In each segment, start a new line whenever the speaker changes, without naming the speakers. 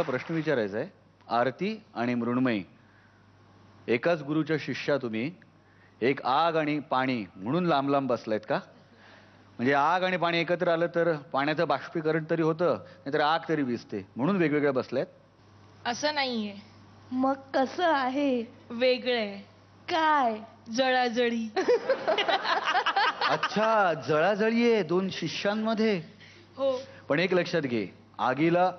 मला प्रश्न विचारायचा आहे. आरती आणि मृण्मयी एकाच गुरुच्या शिष्या तुम्ही. एक आग आणि पाणी म्हणून लांब लांब बसलायत का? म्हणजे आग आणि पाणी एकत्र आलं तर पाण्याचं बाष्पीकरण तरी होतं, नाहीतर आग तरी विझते, म्हणून वेगवेगळ्या बसल्यात?
असं नाहीये.
मग कसं आहे?
वेगळंय.
काय?
जळाजळी.
अच्छा, जळाजळी आहे दोन शिष्यांमध्ये.
हो.
पण एक लक्षात घे, आगीला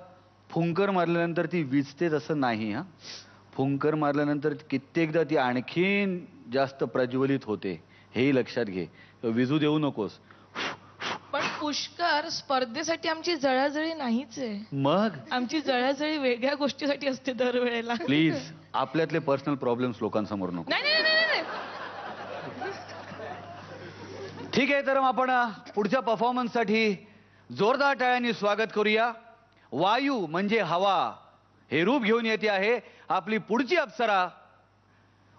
फुंकर मारल्यानंतर ती विझते तसं नाही. हा, फुंकर मारल्यानंतर कित्येकदा ती आणखीन जास्त प्रज्वलित होते, हेही लक्षात घे. विझू देऊ नकोस.
पण पुष्कर, स्पर्धेसाठी आमची जळाजळी नाहीच आहे.
मग
आमची जळाजळी वेगळ्या गोष्टीसाठी असते दरवेळेला.
प्लीज आपल्यातले पर्सनल प्रॉब्लेम्स लोकांसमोर नको.
नाही नाही नाही नाही.
ठीक आहे, तर मग आपण पुढच्या परफॉर्मन्ससाठी जोरदार टाळ्यांनी स्वागत करूया. वायू म्हणजे हवा हे रूप घेऊन येते आहे आपली पुढची अप्सरा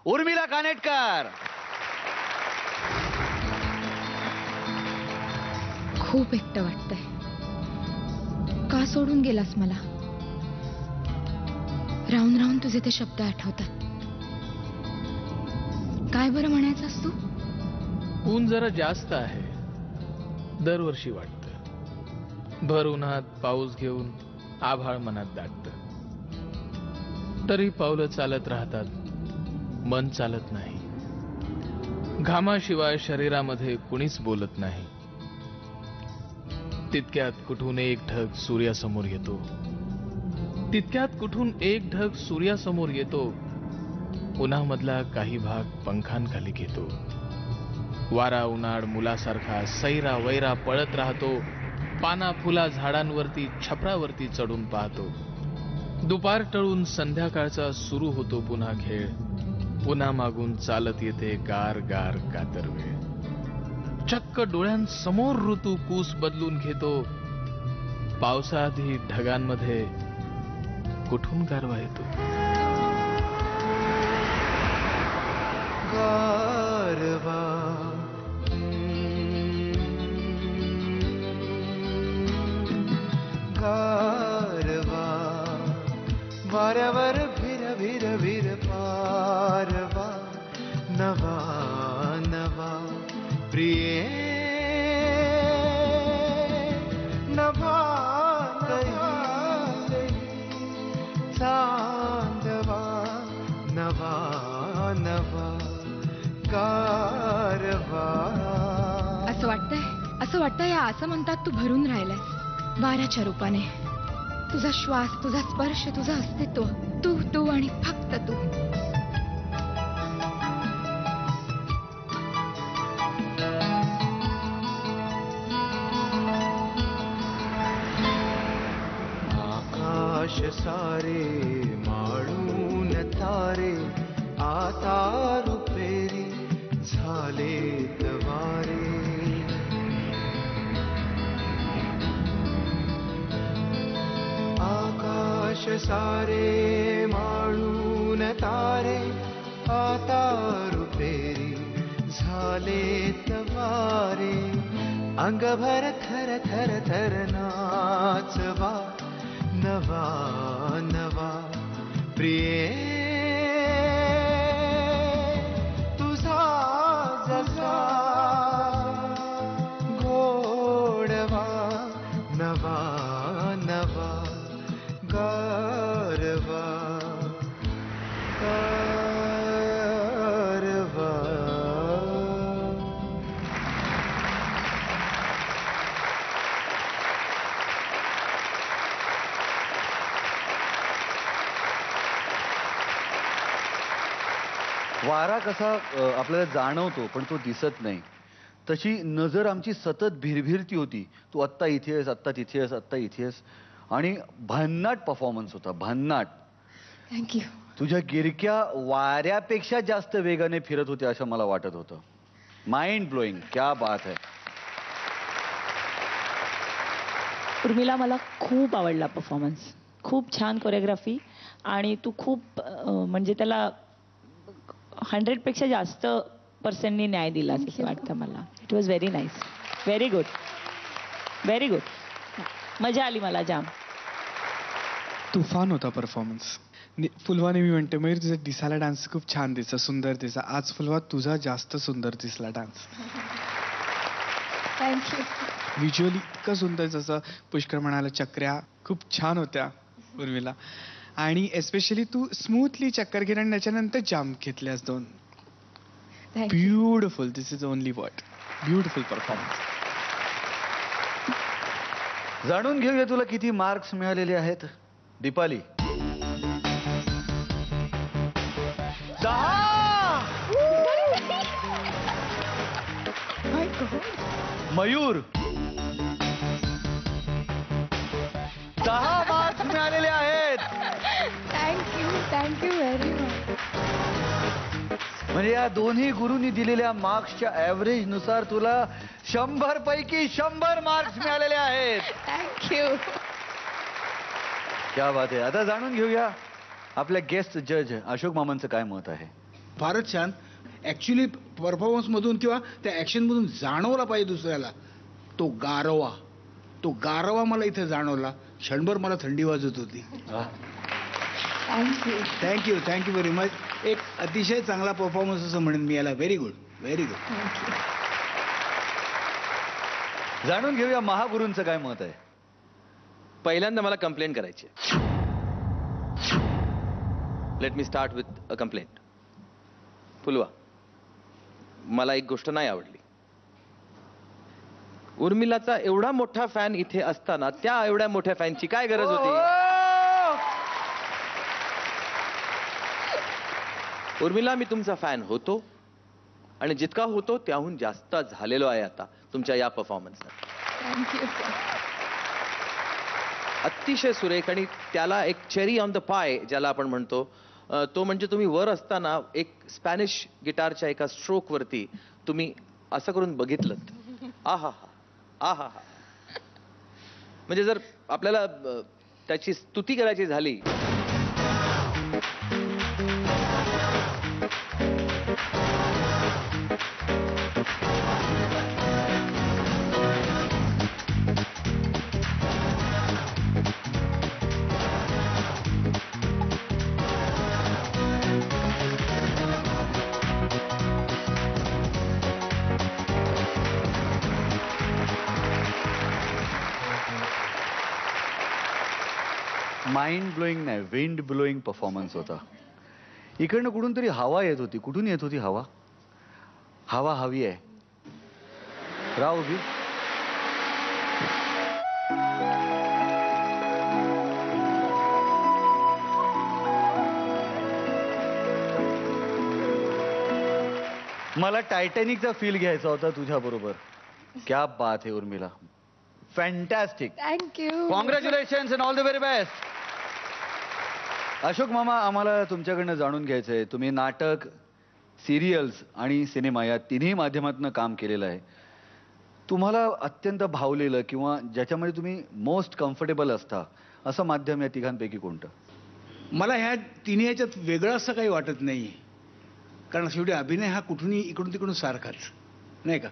उर्मिला कानेटकर.
खूप एकटं वाटतंय. का सोडून गेलास मला? राहून राहून तुझे ते शब्द आठवतात. काय बरं म्हणायचंस तू?
ऊन जरा जास्त आहे, दरवर्षी वाटतं. भर उन्हात पाऊस घेऊन आभाळ मनात दाटतं. तरी पावलं चालत राहतात, मन चालत नाही. घामाशिवाय शरीरामध्ये कुणीच बोलत नाही. तितक्यात कुठून एक ढग सूर्यासमोर येतो. तितक्यात कुठून एक ढग सूर्यासमोर येतो. उन्हामधला काही भाग पंखांखाली घेतो. वारा उन्हाळ मुलासारखा सैरा वैरा पळत राहतो. पाना फुला झाडांवरती छपरावरती चढून पाहतो. दुपार टळून संध्याकाळचा सुरू होतो पुन्हा खेळ. पुन्हा मागून चालत येते गार गार कातर वेळ. चक्क डोळ्यांसमोर ऋतू कूस बदलून घेतो. पावसाआधी ढगांमध्ये कुठून गारवा येतो.
गारवा गारवा वाऱ्यावर भिर भिर भिर पारवा. नवा नवा प्रिये नभा चांदवा. नवा नवा गारवा.
असं वाटतंय या असं म्हणतात तू भरून राहिलायस वाऱ्याच्या रूपाने. तुझा श्वास, तुझा स्पर्श, तुझं अस्तित्व, तू तू आणि फक्त तू.
आकाश सारे माळून तारे आता रुपेरी झालेत वारे. आकाश सारे माळून तारे आता रुपेरी झालेत वारे. अंगभर थर थर थर नाचवा. नवा नवा प्रिये तुझा जसा गोडवा. नवा नवा गारवा गारवा.
वारा कसा आपल्याला जाणवतो पण तो दिसत नाही, तशी नजर आमची सतत भिरभिरती होती. तू आत्ता इथे आहेस, आत्ता तिथे आहेस, आत्ता इथे आहेस. आणि भन्नाट परफॉर्मन्स होता, भन्नाट.
थँक्यू.
तुझ्या गिरक्या वाऱ्यापेक्षा जास्त वेगाने फिरत होत्या असं मला वाटत होतं. माइंड ब्लोईंग, क्या बात है.
उर्मिला, मला खूप आवडला परफॉर्मन्स. खूप छान कोरिओग्राफी आणि तू खूप म्हणजे त्याला 100 पेक्षा जास्त पर्सेंटनी न्याय दिला असं वाटतं मला. It was very nice. Very good, very good. मजा आली मला जाम.
तुफान होता परफॉर्मन्स. फुलवा नेहमी म्हणते मयूर तुझा दिसायला डान्स खूप छान दिसला, सुंदर दिसला. आज फुलवा तुझा जास्त सुंदर दिसला डान्स.
थँक्यू.
व्हिज्युअली इतकं सुंदर, जसं पुष्कर म्हणाला चक्र्या खूप छान होत्या उर्मिला. आणि एस्पेशली तू स्मूथली चक्कर घेणार आणि त्याच्यानंतर जम्प घेतल्यास 2. Beautiful. This is only word. Beautiful performance.
जाणून घेऊया तुला किती मार्क्स मिळालेले आहेत. दीपाली 10. मयूर 10 मार्क्स मिळालेले आहेत.
Thank you very much.
म्हणजे या दोन्ही गुरूंनी दिलेल्या मार्क्सच्या ऍव्हरेज नुसार तुला 100 पैकी 100 मार्क्स मिळालेले आहेत.
थँक्यू.
क्या बात आहे. आता जाणून घेऊया आपल्या गेस्ट जज अशोक मामांचं काय मत आहे.
फारच छान. ऍक्च्युली परफॉर्मन्स मधून किंवा त्या ऍक्शन मधून जाणवला पाहिजे दुसऱ्याला तो गारवा मला इथे जाणवला. क्षणभर मला थंडी वाजत होती. Thank you very much. एक अतिशय चांगला परफॉर्मन्स असं म्हणेन मी याला. Very good.
जाणून घेऊया महागुरूंचं काय मत आहे.
पहिल्यांदा मला कंप्लेंट करायची. Let me start with a complaint. फुलवा, मला एक गोष्ट नाही आवडली. उर्मिलाचा एवढा मोठा फॅन इथे असताना त्या एवढ्या मोठ्या फॅनची काय गरज होती. उर्मिला, मी तुमचा फॅन होतो आणि जितका होतो त्याहून जास्त झालेलो आहे आता तुमच्या या परफॉर्मन्सने. अतिशय सुरेख. आणि त्याला एक चेरी ऑन द पाय ज्याला आपण म्हणतो, तो म्हणजे तुम्ही वर असताना एक स्पॅनिश गिटारच्या एका स्ट्रोक वरती तुम्ही असं करून बघितलं. आहा हा. म्हणजे जर आपल्याला त्याची स्तुती करायची झाली
माइंड ब्लोईंग नाही, विंड ब्लोईंग परफॉर्मन्स होता. इकडनं कुठून तरी हवा येत होती. कुठून येत होती हवा. हवा हवी आहे. राव उभी. मला टायटॅनिकचा फील घ्यायचा होता तुझ्या बरोबर. क्या बात आहे Urmila. Fantastic.
Thank you.
Congratulations and all the very best. Ashok मामा, आम्हाला तुमच्याकडनं जाणून घ्यायचंय, तुम्ही नाटक, सिरियल्स आणि सिनेमा या तिन्ही माध्यमातून काम केलेलं आहे. तुम्हाला अत्यंत भावलेलं किंवा ज्याच्यामध्ये तुम्ही मोस्ट कम्फर्टेबल असता असं माध्यम या तिघांपैकी कोणतं.
मला ह्या तिन्ही याच्यात वेगळं असं काही वाटत नाही. कारण शेवटी अभिनय हा कुठूनही इकडून तिकडून सारखाच नाही का.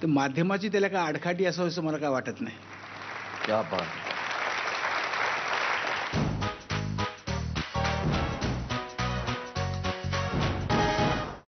तर माध्यमाची त्याला काय आडखाटी असं मला काय वाटत नाही.
क्या बात.